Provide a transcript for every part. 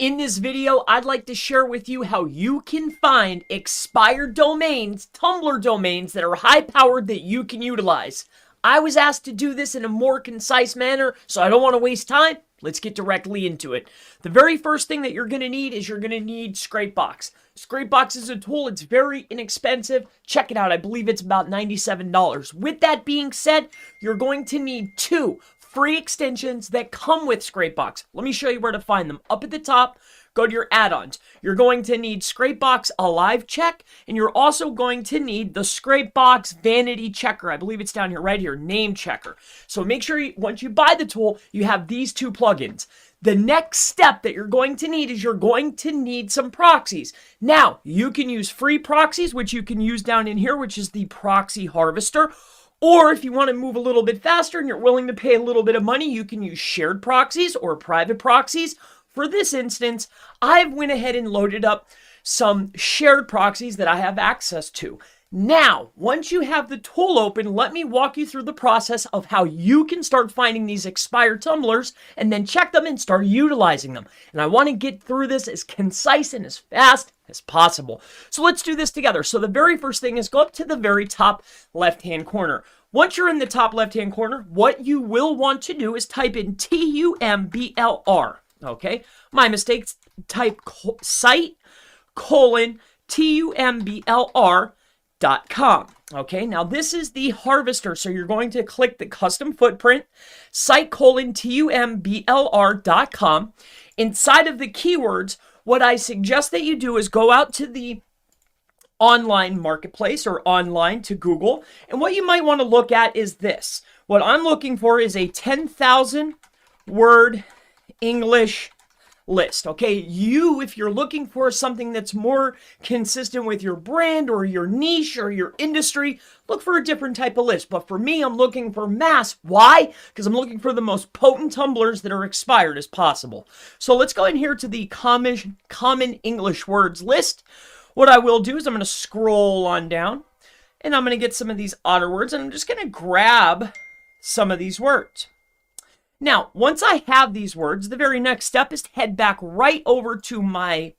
In this video, I'd like to share with you how you can find expired domains, Tumbler domains that are high-powered that you can utilize. I was asked to do this in a more concise manner, so I don't want to waste time. Let's get directly into it. The very first thing that you're going to need is ScrapeBox. ScrapeBox is a tool. It's very inexpensive. Check it out. I believe it's about $97. With that being said, you're going to need 2 free extensions that come with ScrapeBox. Let me show you where to find them. Up at the top, go to your add-ons. You're going to need ScrapeBox Alive Check, and you're also going to need the ScrapeBox Vanity Checker. I believe it's down here, right here, Name Checker. So make sure once you buy the tool, you have these 2 plugins. The next step that you're going to need is you're going to need some proxies. Now, you can use free proxies, which you can use down in here, which is the Proxy Harvester. Or if you want to move a little bit faster and you're willing to pay a little bit of money, you can use shared proxies or private proxies. For this instance, I've went ahead and loaded up some shared proxies that I have access to. Now, once you have the tool open, let me walk you through the process of how you can start finding these expired tumblers and then check them and start utilizing them. And I want to get through this as concise and as fast as possible. So let's do this together. So the very first thing is go up to the very top left-hand corner. Once you're in the top left-hand corner, what you will want to do is type in Tumbler. Okay, my mistake. Type site : Tumbler.com. Okay, now this is the harvester, so you're going to click the custom footprint, site : Tumbler.com. Inside of the keywords, what I suggest that you do is go out to the online marketplace or online to Google, and what you might want to look at is this. What I'm looking for is a 10,000 word English list. Okay, if you're looking for something that's more consistent with your brand or your niche or your industry, look for a different type of list. But for me, I'm looking for mass. Why? Because I'm looking for the most potent tumblers that are expired as possible. So let's go in here to the common English words list. What I will do is I'm going to scroll on down and I'm going to get some of these otter words and I'm just going to grab some of these words. Now, once I have these words, the very next step is to head back right over to my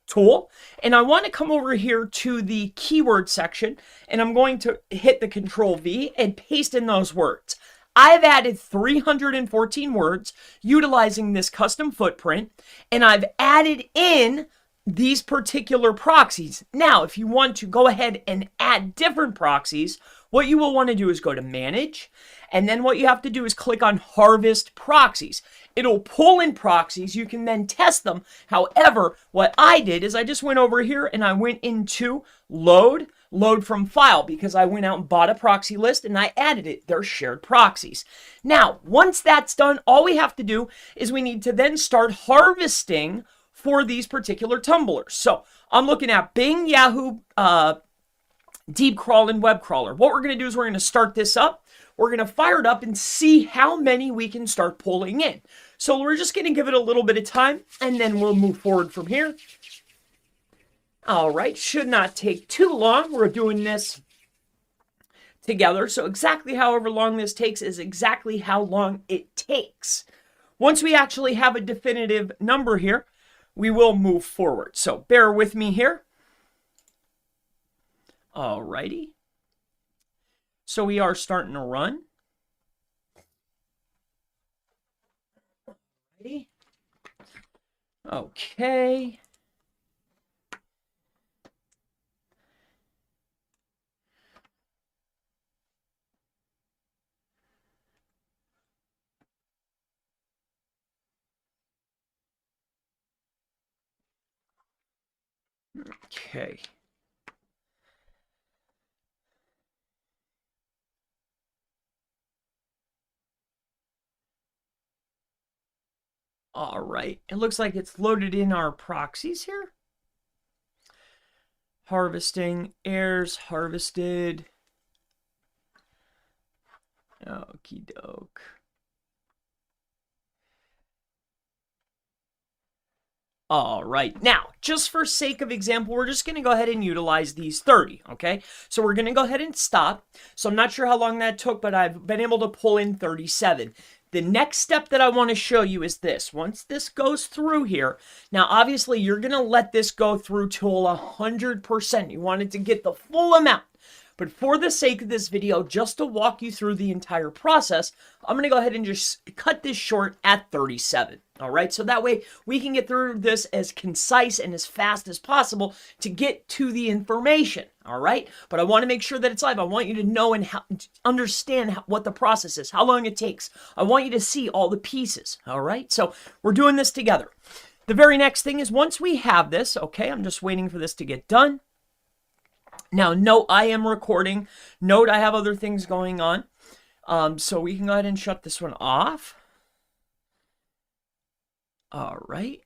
tool. And I want to come over here to the keyword section. And I'm going to hit the Control V and paste in those words. I've added 314 words utilizing this custom footprint. And I've added in these particular proxies. Now, if you want to go ahead and add different proxies, what you will want to do is go to Manage, and then what you have to do is click on Harvest Proxies. It'll pull in proxies. You can then test them. However, what I did is I just went over here and I went into Load from File, because I went out and bought a proxy list and I added it. They're shared proxies. Now, once that's done, all we have to do is we need to then start harvesting for these particular tumblers. So I'm looking at Bing, Yahoo, deep crawl, and web crawler. What we're going to do is we're going to start this up. We're going to fire it up and see how many we can start pulling in. So we're just going to give it a little bit of time and then we'll move forward from here. All right, should not take too long. We're doing this together. So exactly however long this takes is exactly how long it takes. Once we actually have a definitive number here, we will move forward. So bear with me here. Alrighty. So we are starting to run. Alrighty. Okay. Okay. All right, it looks like it's loaded in our proxies here. Harvesting, errors, harvested. Okie doke. All right, now, just for sake of example, we're just going to go ahead and utilize these 30, okay? So we're going to go ahead and stop. So I'm not sure how long that took, but I've been able to pull in 37. The next step that I want to show you is this. Once this goes through here, now obviously you're going to let this go through till 100%. You want it to get the full amount. But for the sake of this video, just to walk you through the entire process, I'm going to go ahead and just cut this short at 37. All right, so that way we can get through this as concise and as fast as possible to get to the information. All right, but I want to make sure that it's live. I want you to know and understand what the process is, how long it takes. I want you to see all the pieces. All right, so we're doing this together. The very next thing is once we have this, okay, I'm just waiting for this to get done. Now, note I am recording. Note I have other things going on. So we can go ahead and shut this one off. All right.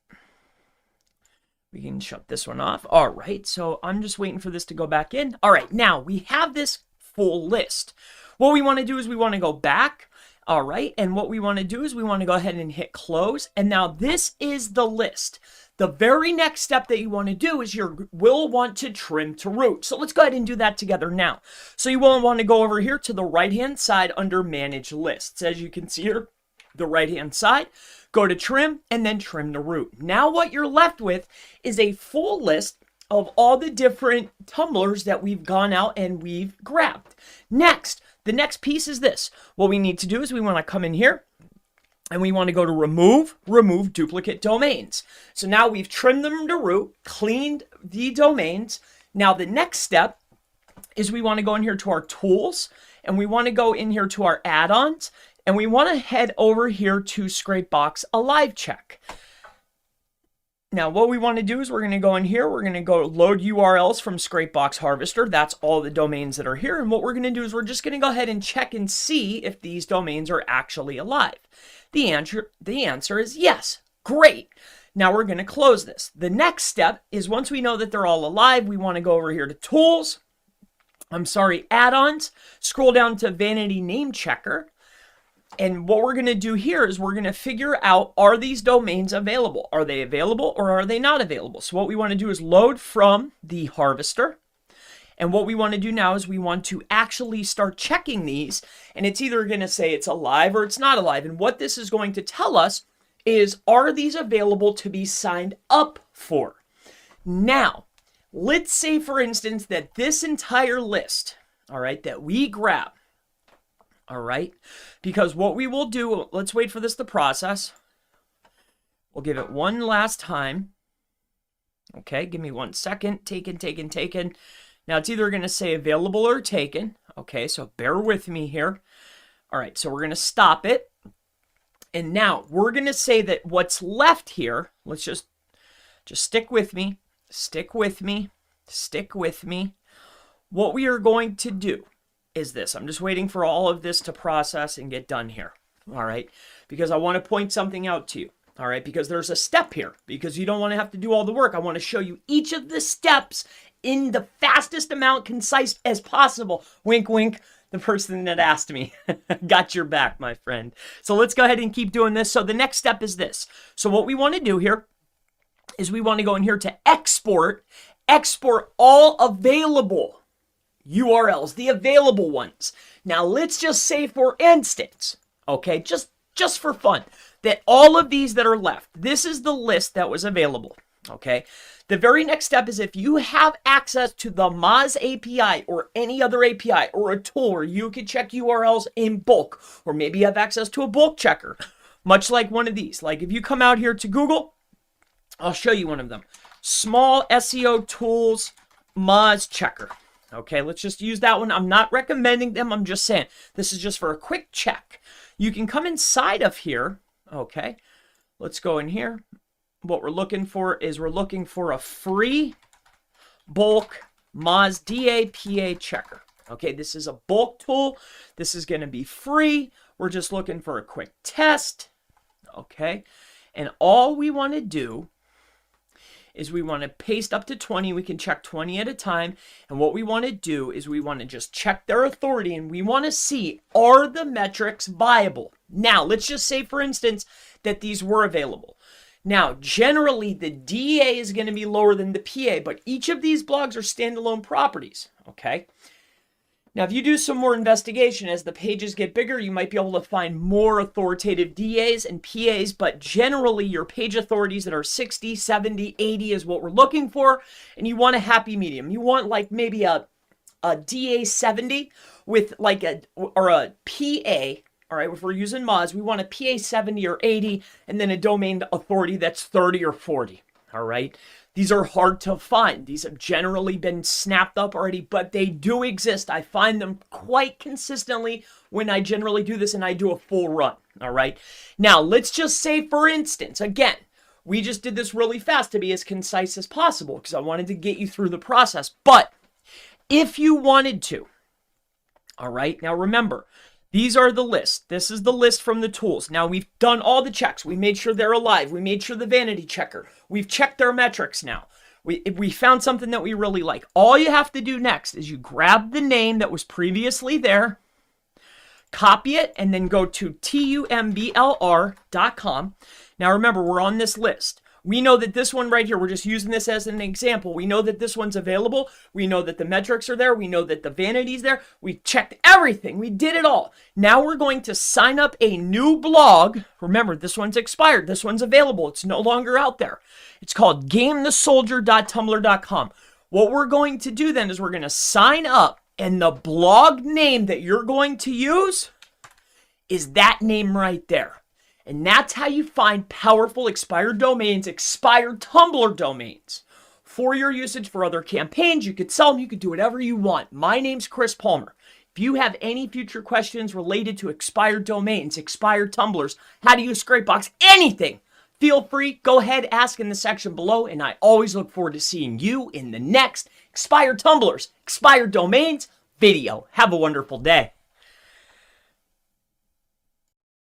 We can shut this one off. All right. So I'm just waiting for this to go back in. All right. Now we have this full list. What we want to do is we want to go back. All right. And what we want to do is we want to go ahead and hit close. And now this is the list. The very next step that you want to do is you will want to trim to root. So let's go ahead and do that together now. So you will want to go over here to the right-hand side under Manage Lists. As you can see here, the right-hand side, go to Trim and then Trim to Root. Now what you're left with is a full list of all the different tumblers that we've gone out and we've grabbed. Next, the next piece is this. What we need to do is we want to come in here and we want to go to remove duplicate domains. So now we've trimmed them to root, cleaned the domains. Now the next step is we want to go in here to our tools and we want to go in here to our add-ons and we want to head over here to ScrapeBox Alive Check. Now what we want to do is we're going to go in here, we're going to go load URLs from ScrapeBox Harvester. That's all the domains that are here. And what we're going to do is we're just going to go ahead and check and see if these domains are actually alive. The answer is yes. Great. Now we're going to close this. The next step is once we know that they're all alive, we want to go over here to tools. Add-ons. Scroll down to Vanity Name Checker. And what we're going to do here is we're going to figure out, are these domains available? Are they available or are they not available? So what we want to do is load from the harvester. And what we want to do now is we want to actually start checking these. And it's either going to say it's alive or it's not alive. And what this is going to tell us is, are these available to be signed up for? Now, let's say, for instance, that this entire list, all right, that we grab, all right, because what we will do, let's wait for this to process. We'll give it one last time. Okay, give me 1 second. Taken. Now it's either going to say available or taken. Okay, so bear with me here. All right, so we're going to stop it. And now we're going to say that what's left here, let's just stick with me. Stick with me. What we are going to do is this. I'm just waiting for all of this to process and get done here. All right, because I want to point something out to you. All right, because there's a step here, because you don't want to have to do all the work. I want to show you each of the steps in the fastest amount, concise as possible. Wink, wink. The person that asked me. Got your back, my friend. So let's go ahead and keep doing this. So the next step is this. So what we want to do here is we want to go in here to export all available URLs, the available ones. Now let's just say, for instance, okay, just for fun, that all of these that are left, this is the list that was available, okay? The very next step is if you have access to the Moz API or any other API or a tool where you can check URLs in bulk, or maybe you have access to a bulk checker, much like one of these. Like if you come out here to Google, I'll show you one of them. Small SEO Tools Moz Checker. Okay, let's just use that one. I'm not recommending them. I'm just saying this is just for a quick check. You can come inside of here. Okay, let's go in here. What we're looking for is we're looking for a free bulk Moz DAPA checker. Okay, this is a bulk tool. This is going to be free. We're just looking for a quick test. Okay, and all we want to do is we want to paste up to 20. We can check 20 at a time. And what we want to do is we want to just check their authority and we want to see, are the metrics viable? Now, let's just say, for instance, that these were available. Now, generally, the DA is going to be lower than the PA, but each of these blogs are standalone properties, okay? Now, if you do some more investigation, as the pages get bigger, you might be able to find more authoritative DAs and PAs, but generally your page authorities that are 60, 70, 80 is what we're looking for, and you want a happy medium. You want like maybe a DA 70 with like a PA, all right, if we're using mods, we want a PA 70 or 80, and then a domain authority that's 30 or 40, all right? These are hard to find. These have generally been snapped up already, but they do exist. I find them quite consistently when I generally do this and I do a full run, all right? Now, let's just say, for instance, again, we just did this really fast to be as concise as possible because I wanted to get you through the process. But if you wanted to, all right, now remember, these are the lists. This is the list from the tools. Now, we've done all the checks. We made sure they're alive. We made sure the vanity checker. We've checked their metrics now. We found something that we really like. All you have to do next is you grab the name that was previously there, copy it, and then go to tumbler.com. Now, remember, we're on this list. We know that this one right here, we're just using this as an example. We know that this one's available. We know that the metrics are there. We know that the vanity's there. We checked everything. We did it all. Now we're going to sign up a new blog. Remember, this one's expired. This one's available. It's no longer out there. It's called gamethesoldier.tumblr.com. What we're going to do then is we're going to sign up, and the blog name that you're going to use is that name right there. And that's how you find powerful expired domains, expired Tumbler domains. For your usage for other campaigns, you could sell them, you could do whatever you want. My name's Chris Palmer. If you have any future questions related to expired domains, expired Tumblers, how to use ScrapeBox, anything, feel free, go ahead, ask in the section below, and I always look forward to seeing you in the next expired Tumblers, expired domains video. Have a wonderful day.